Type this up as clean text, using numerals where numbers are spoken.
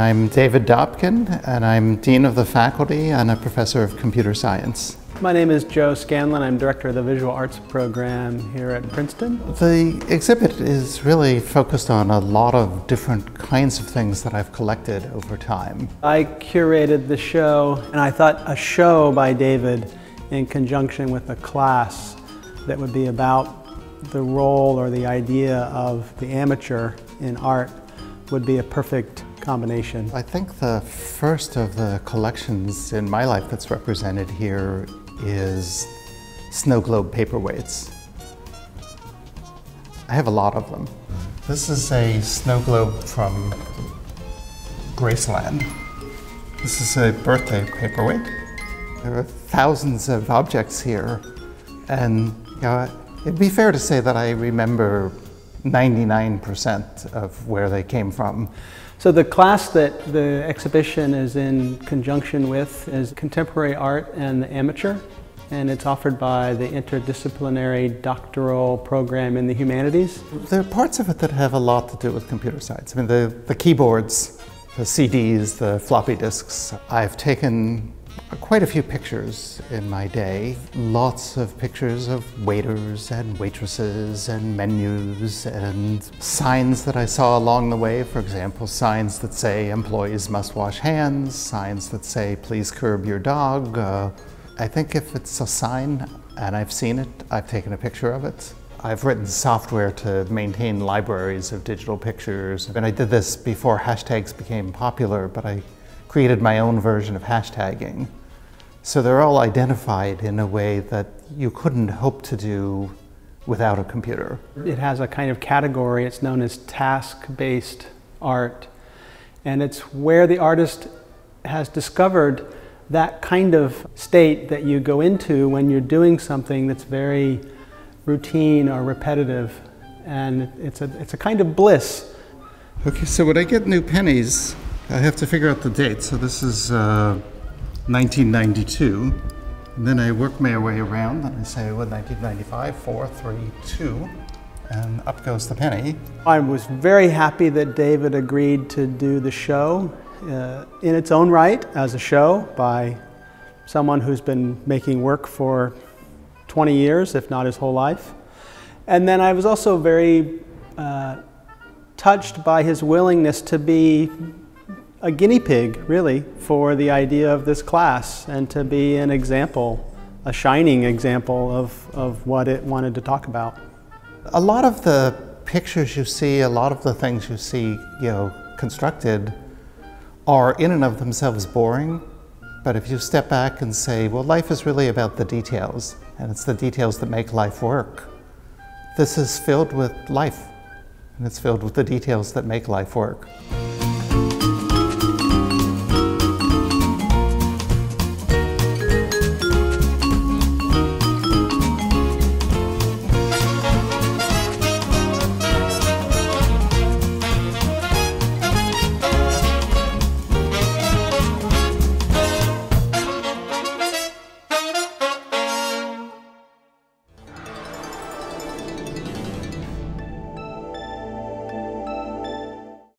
I'm David Dobkin, and I'm Dean of the Faculty and a Professor of Computer Science. My name is Joe Scanlon. I'm Director of the Visual Arts Program here at Princeton. The exhibit is really focused on a lot of different kinds of things that I've collected over time. I curated the show, and I thought a show by David in conjunction with a class that would be about the role or the idea of the amateur in art would be a perfect combination. I think the first of the collections in my life that's represented here is snow globe paperweights. I have a lot of them. This is a snow globe from Graceland. This is a birthday paperweight. There are thousands of objects here, and it'd be fair to say that I remember 99% of where they came from. So the class that the exhibition is in conjunction with is Contemporary Art and the Amateur, and it's offered by the Interdisciplinary Doctoral Program in the Humanities. There are parts of it that have a lot to do with computer science. I mean, the keyboards, the CDs, the floppy disks. I've taken quite a few pictures in my day. Lots of pictures of waiters and waitresses and menus and signs that I saw along the way. For example, signs that say employees must wash hands, signs that say please curb your dog. I think if it's a sign and I've seen it, I've taken a picture of it. I've written software to maintain libraries of digital pictures. And I did this before hashtags became popular, but I created my own version of hashtagging. So they're all identified in a way that you couldn't hope to do without a computer. It has a kind of category. It's known as task-based art. And it's where the artist has discovered that kind of state that you go into when you're doing something that's very routine or repetitive. And it's a kind of bliss. Okay, so when I get new pennies, I have to figure out the date. So this is 1992. And then I work my way around and I say, well, 1995, 4, 3, 2, and up goes the penny. I was very happy that David agreed to do the show in its own right as a show by someone who's been making work for 20 years, if not his whole life. And then I was also very touched by his willingness to be a guinea pig, really, for the idea of this class and to be an example, a shining example of what it wanted to talk about. A lot of the pictures you see, a lot of the things you see, constructed are in and of themselves boring. But if you step back and say, well, life is really about the details, and it's the details that make life work. This is filled with life, and it's filled with the details that make life work.